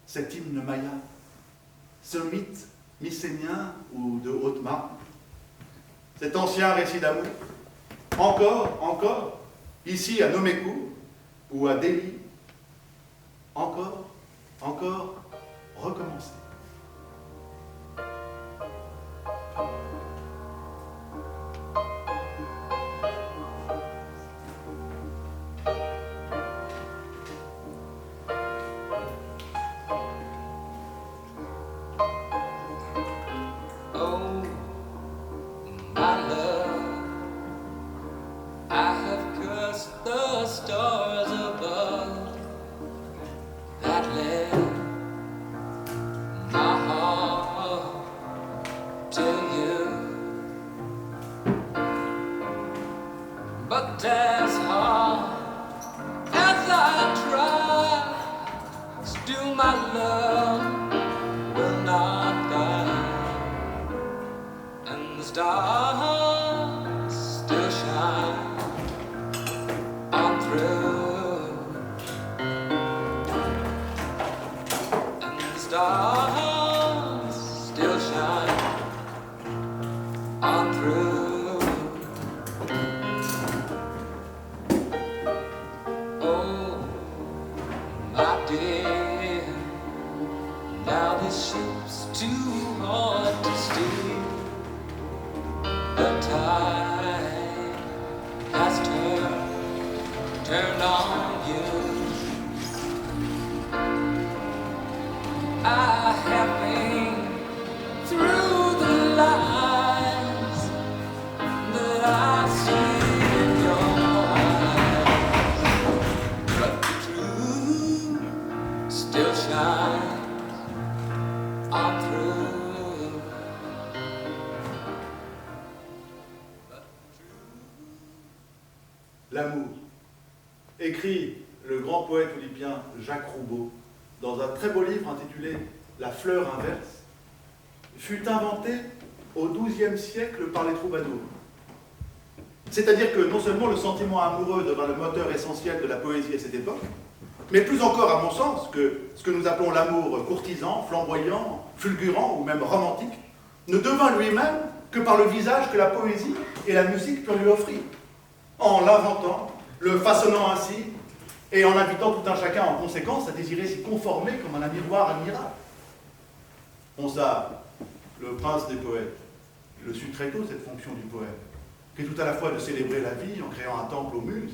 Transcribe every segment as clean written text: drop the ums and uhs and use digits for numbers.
cet hymne maya, ce mythe mycénien ou de Haute-Marne, cet ancien récit d'amour, encore, ici à Nomécourt ou à Delhi, encore, recommencer. L'amour, écrit le grand poète olympien Jacques Roubaud dans un très beau livre intitulé « La fleur inverse », fut inventé au XIIe siècle par les troubadours. C'est-à-dire que non seulement le sentiment amoureux devint le moteur essentiel de la poésie à cette époque, mais plus encore, à mon sens, que ce que nous appelons l'amour courtisan, flamboyant, fulgurant ou même romantique, ne devint lui-même que par le visage que la poésie et la musique purent lui offrir, en l'inventant, le façonnant ainsi, et en invitant tout un chacun en conséquence à désirer s'y conformer comme un miroir admirable. Ponsard, le prince des poètes, le sut très tôt cette fonction du poète, qui est tout à la fois de célébrer la vie en créant un temple aux muses,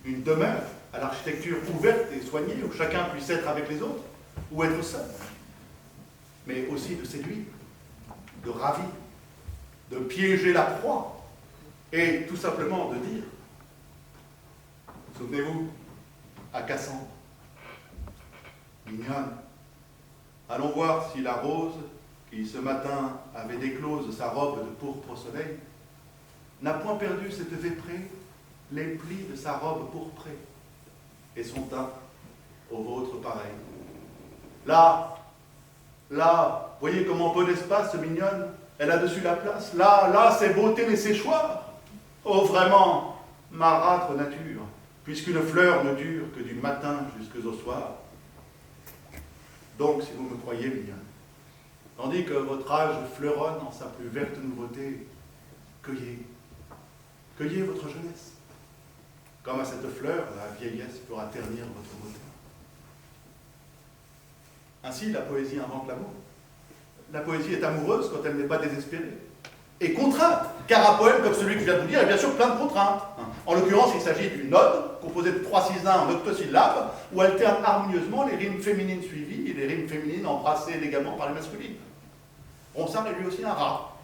une demeure à l'architecture ouverte et soignée où chacun puisse être avec les autres ou être seul, mais aussi de séduire, de ravir, de piéger la proie et tout simplement de dire, souvenez-vous, à Cassandre, mignonne, allons voir si la rose, qui ce matin avait déclose sa robe de pourpre au soleil, n'a point perdu cette véprée, les plis de sa robe pourprée, et son teint au vôtre pareil. Là, voyez comment peu d'espace, mignonne, elle a dessus la place. Là, ses beautés et ses choix. Oh, vraiment, marâtre nature, puisqu'une fleur ne dure que du matin jusqu'au soir. Donc, si vous me croyez, mignonne, tandis que votre âge fleuronne en sa plus verte nouveauté, cueillez votre jeunesse. Comme à cette fleur, la vieillesse pourra ternir votre beauté. Ainsi, la poésie invente l'amour. La poésie est amoureuse quand elle n'est pas désespérée. Et contrainte, car un poème comme celui que je viens de vous dire est bien sûr plein de contraintes. En l'occurrence, il s'agit d'une ode composée de 3 cisins en octosyllabes, où alternent harmonieusement les rimes féminines suivies et les rimes féminines embrassées élégamment par les masculines. Ronsard est lui aussi un rat,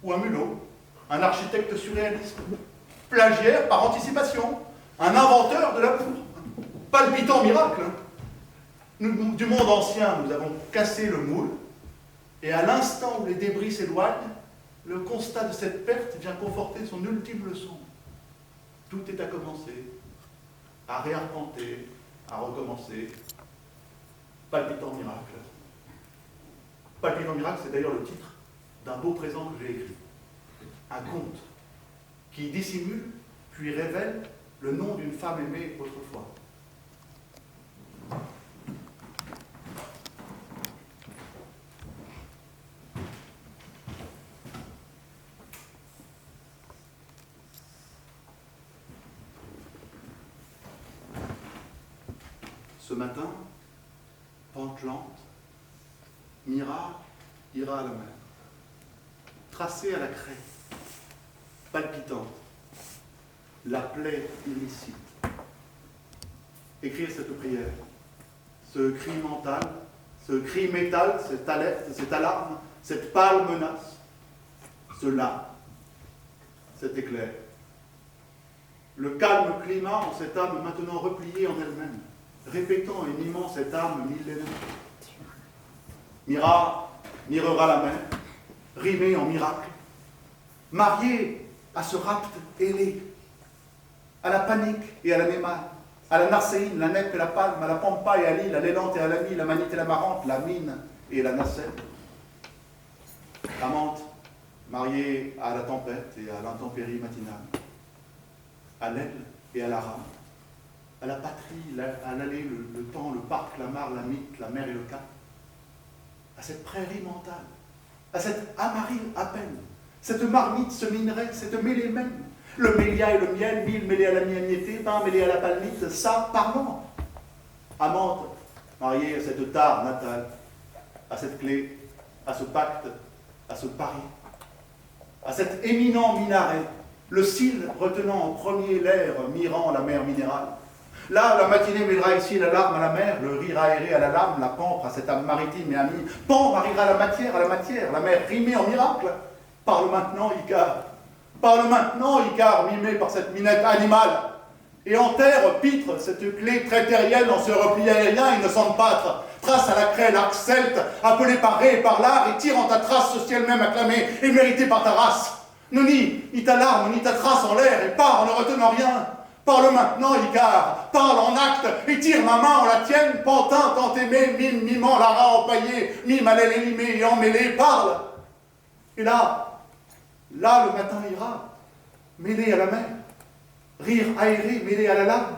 ou un mulot, un architecte surréaliste, plagiaire par anticipation, un inventeur de l'amour, palpitant miracle. Nous, du monde ancien, nous avons cassé le moule, et à l'instant où les débris s'éloignent, le constat de cette perte vient conforter son ultime leçon. Tout est à commencer, à réarpenter, à recommencer. Palpitant miracle. Palpitant miracle, c'est d'ailleurs le titre d'un beau présent que j'ai écrit. Un conte qui dissimule puis révèle le nom d'une femme aimée autrefois. Ce matin, pente lente, Mira ira à la mer, tracée à la craie, palpitante, la plaie illicite. Écrire cette prière, ce cri mental, ce cri métal, cette alerte, cette alarme, cette pâle menace, ce là, cet éclair. Le calme climat en cette âme maintenant repliée en elle-même, répétant et mimant cette âme millénaire. Mira mirera la mer, rimée en miracle, mariée à ce rapt ailé, à la panique et à la némane, à la narcéine, la nèpe et la palme, à la pampa et à l'île, à l'élante et à l'ami, la manite et la marante, la mine et la nacelle. Amante, mariée à la tempête et à l'intempérie matinale, à l'aile et à la rame, à la patrie, à l'allée, le temps, le parc, la mare, la mythe, la mer et le cap, à cette prairie mentale, à cette amarille à peine, cette marmite, ce minerai, cette mêlée même, le mélia et le miel, mille mêlés à la mignonneté, pain mêlé à la palmite, ça parlant. Amante, mariée à cette tare natale, à cette clé, à ce pacte, à ce pari, à cet éminent minaret, le cil retenant en premier l'air mirant la mer minérale. Là, la matinée mêlera ici la larme à la mer, le rire aéré à la lame, la pampre à cette âme maritime et amie. Pan mariera la matière, la mer rimée en miracle. Parle maintenant, Icare. Parle maintenant, Icare, mimé par cette minette animale. Et enterre, pitre, cette clé très terrienne en ce repli aérien innocent de pâtre. Trace à la craie l'arc celte, appelé par Ré et par l'art, et tire en ta trace ce ciel même acclamé et mérité par ta race. Ne nie ni ta larme, ni ta trace en l'air, et pars en ne retenant rien. Parle maintenant, Icare, parle en acte, et tire ma main en la tienne, pantin tant aimé, mime, mimant la rat empaillé, mime à l'aile élimée et emmêlé, parle. Et là, le matin ira, mêlé à la mer, rire aéré mêlé à la larme,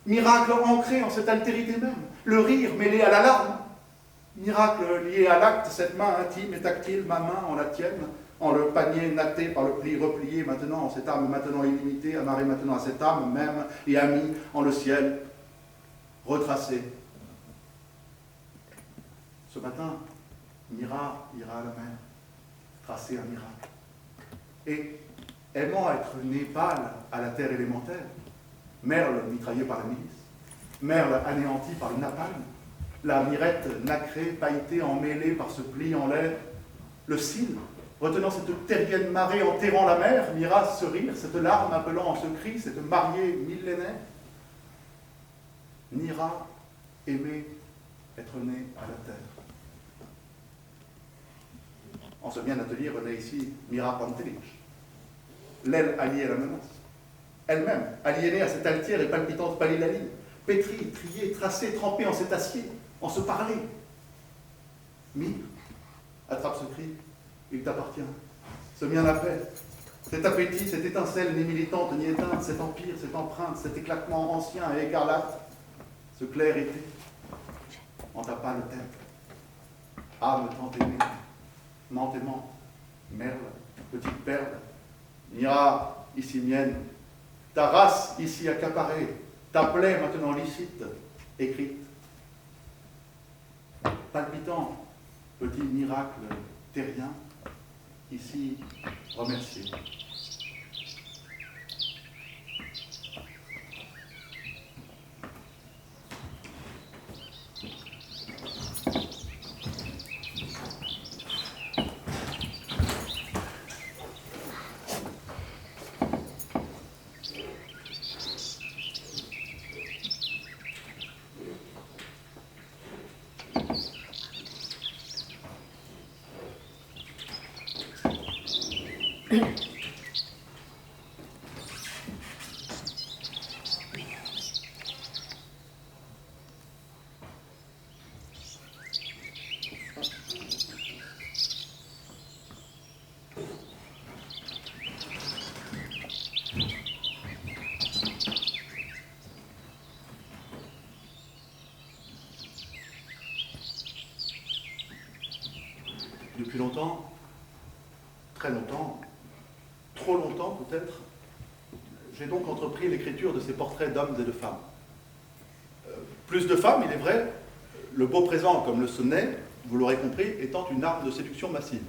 miracle ancré en cette altérité même, le rire mêlé à la larme, miracle lié à l'acte, cette main intime et tactile, ma main en la tienne, en le panier natté par le pli replié maintenant, en cette âme maintenant illimitée, amarrée maintenant à cette âme même et amie en le ciel, retracé. Ce matin, Mira ira à la mer, tracer un miracle. Et, aimant être né pâle à la terre élémentaire, Merle mitraillé par la milice, Merle anéanti par le napalm, la mirette nacrée, pailletée, emmêlée par ce pli en l'air, le cil, retenant cette terrienne marée enterrant la mer, Mira ce rire, cette larme appelant en ce cri, cette mariée millénaire. N'ira aimer être né à la terre. En ce bien atelier renaît ici Mira Pantelic, l'aile alliée à la menace, elle-même aliénée à cette altière et palpitante palilaline, pétrie, triée, tracée, trempée en cet acier, en ce parler. Mire, attrape ce cri, il t'appartient. Ce mien l'appelle. Cet appétit, cette étincelle ni militante ni éteinte, cet empire, cette empreinte, cet éclatement ancien et écarlate, ce clair été, en ta pâle tête. Âme tant aimée, tant aimante, merle, petite perle, Mira, ici mienne, ta race ici accaparée, ta plaie maintenant licite, écrite. Palpitant, petit miracle terrien, ici remercié. Depuis longtemps, très longtemps, trop longtemps peut-être, j'ai donc entrepris l'écriture de ces portraits d'hommes et de femmes. Plus de femmes, il est vrai, le beau présent comme le sonnet, vous l'aurez compris, étant une arme de séduction massive.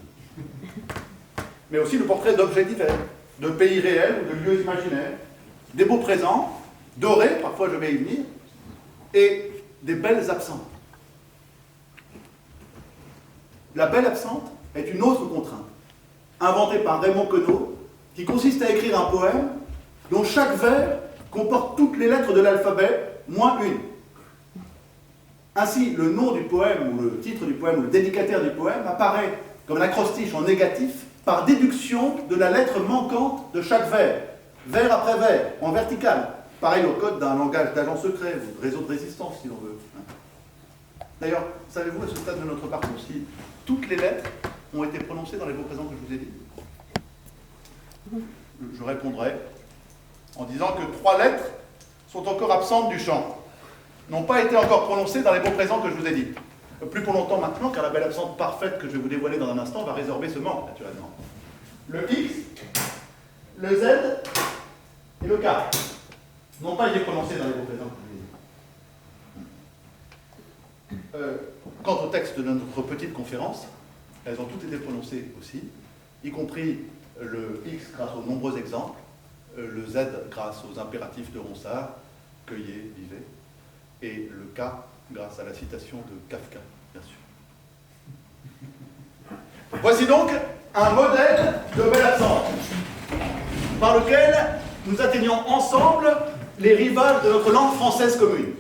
Mais aussi le portrait d'objets divers, de pays réels ou de lieux imaginaires, des beaux présents, dorés, parfois je vais y venir, et des belles absentes. La belle absente est une autre contrainte, inventée par Raymond Queneau, qui consiste à écrire un poème dont chaque vers comporte toutes les lettres de l'alphabet, moins une. Ainsi, le nom du poème, ou le titre du poème, ou le dédicataire du poème, apparaît comme un acrostiche en négatif par déduction de la lettre manquante de chaque vers, vers après vers, en vertical. Pareil au code d'un langage d'agent secret, ou de réseau de résistance, si l'on veut. D'ailleurs, savez-vous, à ce stade de notre parcours, si toutes les lettres ont été prononcées dans les mots présents que je vous ai dit? Je répondrai en disant que 3 lettres sont encore absentes du chant, n'ont pas été encore prononcées dans les mots présents que je vous ai dit. Plus pour longtemps maintenant, car la belle absente parfaite que je vais vous dévoiler dans un instant va résorber ce manque, naturellement. Le X, le Z et le K n'ont pas été prononcés dans les mots présents que je vous ai dit. Quant au texte de notre petite conférence, elles ont toutes été prononcées aussi, y compris le X grâce aux nombreux exemples, le Z grâce aux impératifs de Ronsard, cueillez, vivez, et le K grâce à la citation de Kafka, bien sûr. Voici donc un modèle de belle absente, par lequel nous atteignons ensemble les rivages de notre langue française commune.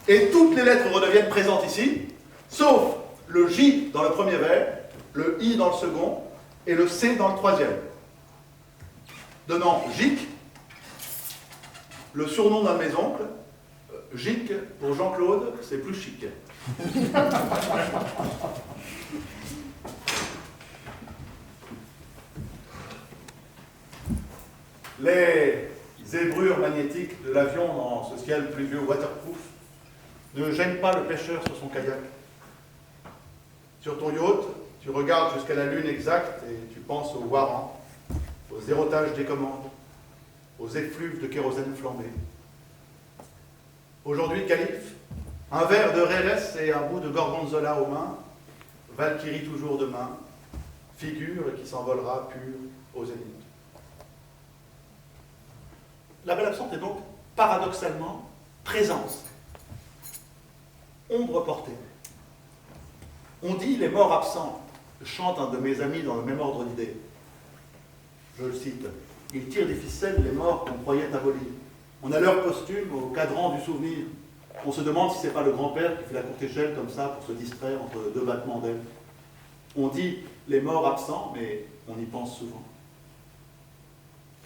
Et toutes les lettres redeviennent présentes ici, sauf le J dans le premier vers, le I dans le second, et le C dans le troisième. Donnant Gic, le surnom d'un de mes oncles. Gic, pour Jean-Claude, c'est plus chic. Les zébrures magnétiques de l'avion dans ce ciel pluvieux waterproof ne gênent pas le pêcheur sur son kayak. Sur ton yacht, tu regardes jusqu'à la lune exacte et tu penses aux warrants, aux zérotages des commandes, aux effluves de kérosène flambé. Aujourd'hui, calife, un verre de Rérès et un bout de gorgonzola aux mains, Valkyrie toujours demain, figure qui s'envolera pure au zénith. La belle absente est donc paradoxalement présence, ombre portée. On dit les morts absents, chante un de mes amis dans le même ordre d'idées. Je le cite, ils tirent des ficelles les morts qu'on croyait abolis. On a l'heure posthume au cadran du souvenir. On se demande si c'est pas le grand-père qui fait la courte échelle comme ça pour se distraire entre deux battements d'ailes. On dit les morts absents, mais on y pense souvent.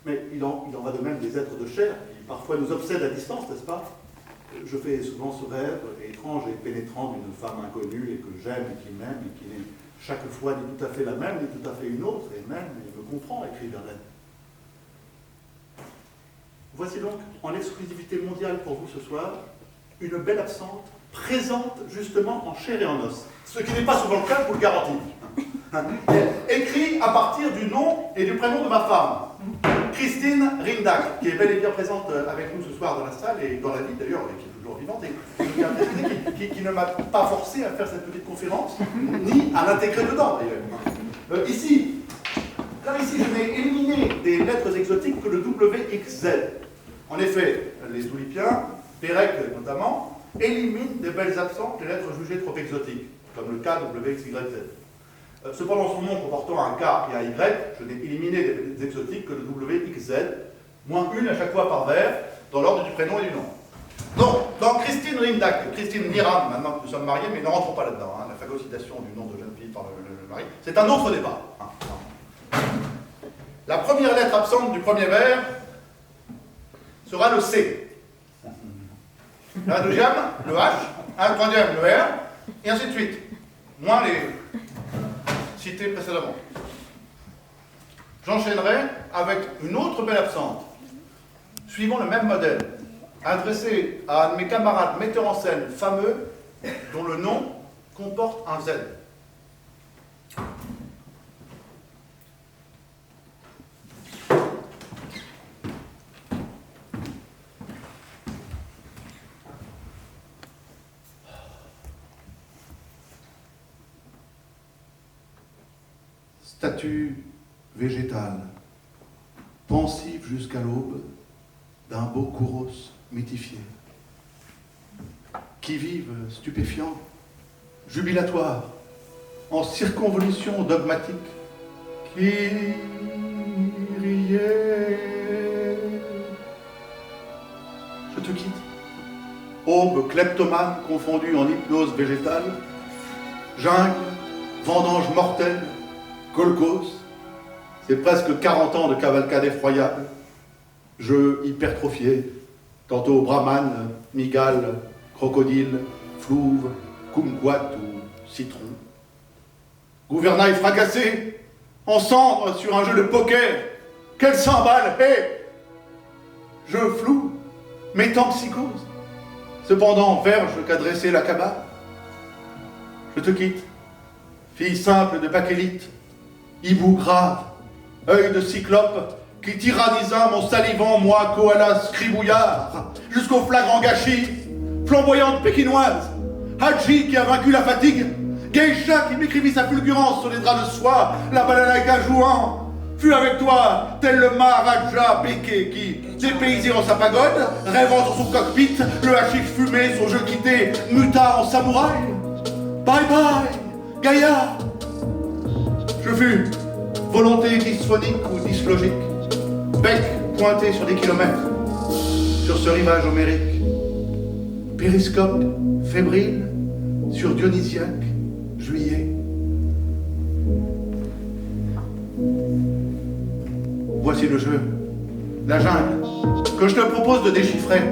Mais il en va de même des êtres de chair qui parfois nous obsèdent à distance, n'est-ce pas? Je fais souvent ce rêve étrange et pénétrant d'une femme inconnue et que j'aime et qui m'aime et qui n'est chaque fois ni tout à fait la même, ni tout à fait une autre, et même et me comprend, écrit Verlaine. Voici donc, en exclusivité mondiale pour vous ce soir, une belle absente présente justement en chair et en os. Ce qui n'est pas souvent le cas, je vous le garantis. Écrit à partir du nom et du prénom de ma femme, Christine Rindac, qui est bel et bien présente avec nous ce soir dans la salle et dans la vie d'ailleurs, et qui est toujours vivante, et qui ne m'a pas forcé à faire cette petite conférence, ni à l'intégrer dedans d'ailleurs. Ici, je n'ai éliminé des lettres exotiques que le WXZ. En effet, les Oulipiens, Pérec notamment, éliminent des belles absentes les lettres jugées trop exotiques, comme le KWXYZ. Cependant, son nom comportant un K et un Y, je n'ai éliminé des exotiques que le WXZ, moins une à chaque fois par vers, dans l'ordre du prénom et du nom. Donc, dans Christine Rindac, Christine Miram, maintenant que nous sommes mariés, mais ne rentrons pas là-dedans, la phagocytation du nom de jeune fille par le mari, c'est un autre débat. La première lettre absente du premier vers sera le C. La deuxième, le H, un troisième, le R, et ainsi de suite. Moins les cités précédemment. J'enchaînerai avec une autre belle absente, suivant le même modèle, adressée à un de mes camarades metteurs en scène fameux, dont le nom comporte un Z. Statue végétale, pensive jusqu'à l'aube, d'un beau kouros mythifié. Qui vive, stupéfiant, jubilatoire, en circonvolution dogmatique, qui riait. Je te quitte. Aube kleptomane confondue en hypnose végétale, jungle, vendange mortelle, kolkos, c'est presque 40 ans de cavalcade effroyable, jeux hypertrophiés, tantôt brahman, migale, crocodile, flouve, kumquat ou citron. Gouvernail fracassé, en cendres sur un jeu de poker, quelle cymbale, hé! Jeu flou, métampsychose, cependant verge qu'a dressé la cabale. Je te quitte, fille simple de bakélite, hibou grave, œil de cyclope, qui tyrannisa mon salivant, moi, koala scribouillard, jusqu'au flagrant gâchis, flamboyante pékinoise, Hadji qui a vaincu la fatigue, geisha qui m'écrivit sa fulgurance sur les draps de soie, la balalaïka jouant, fut avec toi, tel le Maharaja Béké qui, dépaysé en sa pagode, rêvant sur son cockpit, le hashish fumé, son jeu quitté, muta en samouraï. Bye bye, Gaïa. Je fus volonté dysphonique ou dyslogique, bec pointé sur des kilomètres, sur ce rivage homérique, périscope fébrile sur Dionysiaque, juillet. Voici le jeu, la jungle, que je te propose de déchiffrer,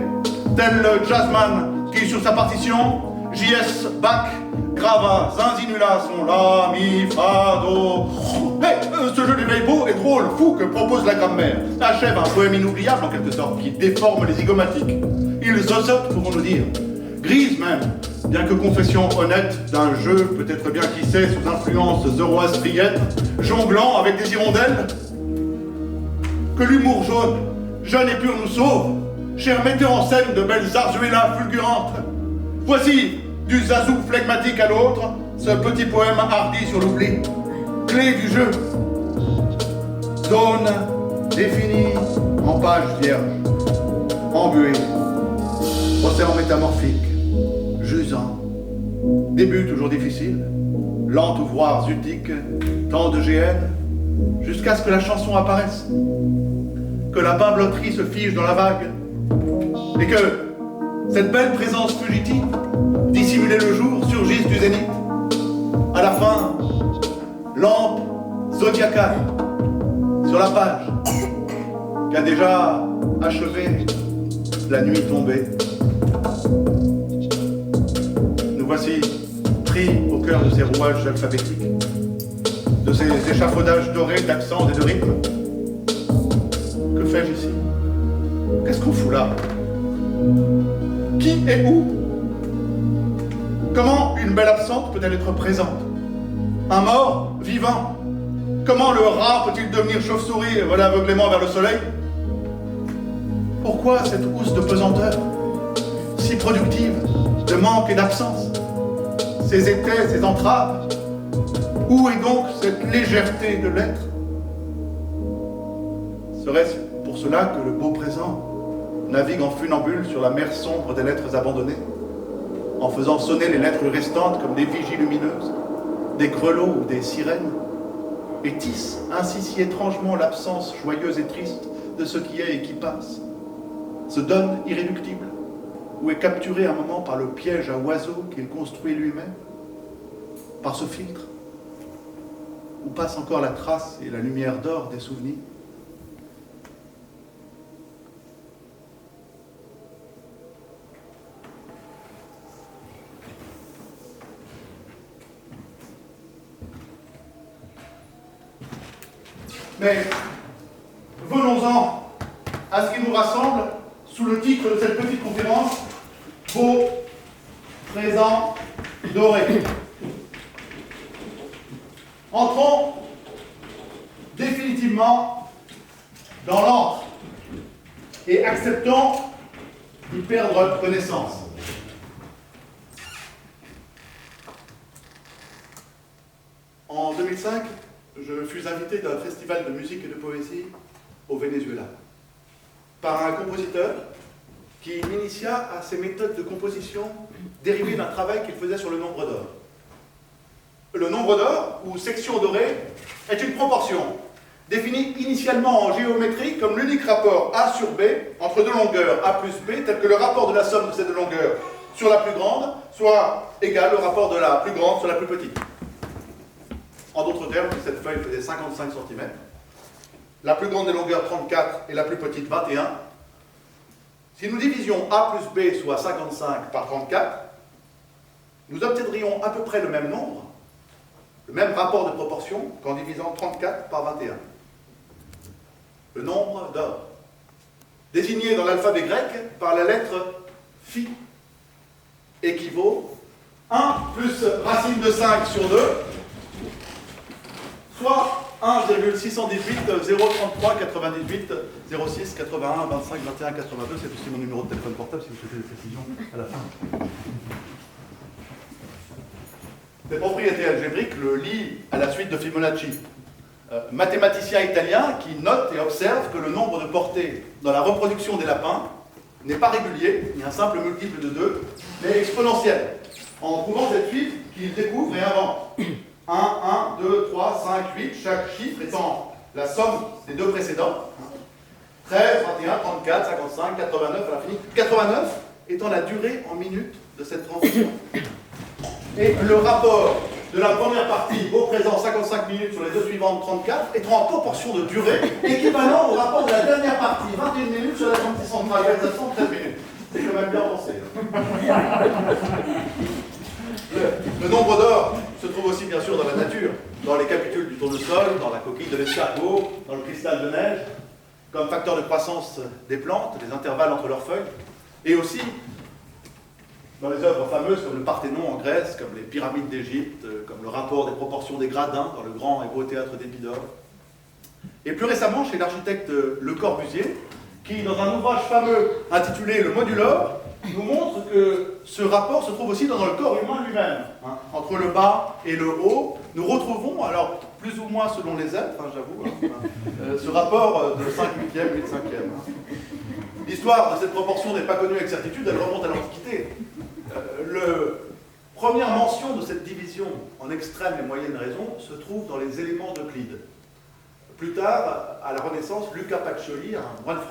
tel le jazzman qui, sur sa partition, JS Bach, grava zinzinula son la, mi, fa, do. Hey, ce jeu d'éveil beau et drôle, fou que propose la grammaire, achève un poème inoubliable en quelque sorte, qui déforme les zygomatiques. Ils ossotent, pourrons-nous dire, grise même, bien que confession honnête d'un jeu, peut-être bien qui sait, sous influence zoroastrienne, jonglant avec des hirondelles. Que l'humour jaune, jeune et pur nous sauve, cher metteur en scène de belles zarzuelas fulgurantes. Voici, du zazou flegmatique à l'autre, ce petit poème hardi sur l'oubli, clé du jeu. Zone définie en page vierge, embuée, océan métamorphique, jusant, début toujours difficile, lent ouvroir zutique, temps de GN, jusqu'à ce que la chanson apparaisse, que la bimbeloterie se fige dans la vague, et que cette belle présence fugitive, dissimulée le jour, surgisse du zénith. À la fin, lampe zodiacale sur la page qui a déjà achevé la nuit tombée. Nous voici pris au cœur de ces rouages alphabétiques, de ces échafaudages dorés d'accents et de rythmes. Que fais-je ici? Qu'est-ce qu'on fout là? Qui et où? Comment une belle absente peut-elle être présente? Un mort vivant? Comment le rat peut-il devenir chauve-souris et voler aveuglément vers le soleil? Pourquoi cette housse de pesanteur, si productive, de manque et d'absence? Ces étais, ces entraves? Où est donc cette légèreté de l'être? Serait-ce pour cela que le beau présent navigue en funambule sur la mer sombre des lettres abandonnées, en faisant sonner les lettres restantes comme des vigies lumineuses, des grelots ou des sirènes, et tisse ainsi si étrangement l'absence joyeuse et triste de ce qui est et qui passe, se donne irréductible, ou est capturé un moment par le piège à oiseaux qu'il construit lui-même, par ce filtre, où passe encore la trace et la lumière d'or des souvenirs. Mais venons-en à ce qui nous rassemble sous le titre de cette petite conférence, Beau, présent, doré. Entrons définitivement dans l'antre et acceptons d'y perdre connaissance. En 2005, je fus invité d'un festival de musique et de poésie au Venezuela par un compositeur qui m'initia à ces méthodes de composition dérivées d'un travail qu'il faisait sur le nombre d'or. Le nombre d'or, ou section dorée, est une proportion définie initialement en géométrie comme l'unique rapport A sur B entre deux longueurs A plus B, tel que le rapport de la somme de ces deux longueurs sur la plus grande soit égal au rapport de la plus grande sur la plus petite. En d'autres termes, cette feuille faisait 55 cm, la plus grande des longueurs 34 et la plus petite 21. Si nous divisions A plus B, soit 55 par 34, nous obtiendrions à peu près le même nombre, le même rapport de proportion qu'en divisant 34 par 21. Le nombre d'or, désigné dans l'alphabet grec par la lettre phi, équivaut 1 plus racine de 5 sur 2, soit 1,618 033 98 06 81 25 21 82. C'est aussi mon numéro de téléphone portable si vous souhaitez des précisions à la fin. Cette propriété algébrique le lie à la suite de Fibonacci, mathématicien italien qui note et observe que le nombre de portées dans la reproduction des lapins n'est pas régulier, ni un simple multiple de 2, mais exponentiel, en trouvant cette suite qu'il découvre et invente. 1, 1, 2, 3, 5, 8, chaque chiffre étant la somme des deux précédents. 13, 21, 34, 55, 89 à l'infini. 89 étant la durée en minutes de cette transition. Et le rapport de la première partie au présent 55 minutes sur les deux suivantes 34 étant en proportion de durée équivalent au rapport de la dernière partie 21 minutes sur la transition centralisation 13 minutes. C'est quand même bien pensé. Le nombre d'or se trouve aussi bien sûr dans la nature, dans les capitules du tournesol, dans la coquille de l'escargot, dans le cristal de neige, comme facteur de croissance des plantes, des intervalles entre leurs feuilles, et aussi dans les œuvres fameuses comme le Parthénon en Grèce, comme les pyramides d'Égypte, comme le rapport des proportions des gradins dans le grand et beau théâtre d'Épidore. Et plus récemment chez l'architecte Le Corbusier, qui dans un ouvrage fameux intitulé Le Modulor, nous montre que ce rapport se trouve aussi dans le corps humain lui-même. Entre le bas et le haut, nous retrouvons, alors plus ou moins selon les êtres, j'avoue, ce rapport de 5/8e, 8/5e. L'histoire de cette proportion n'est pas connue avec certitude, elle remonte à l'Antiquité. La première mention de cette division en extrême et moyenne raison se trouve dans les éléments d'Euclide. Plus tard, à la Renaissance, Luca Pacioli, un moine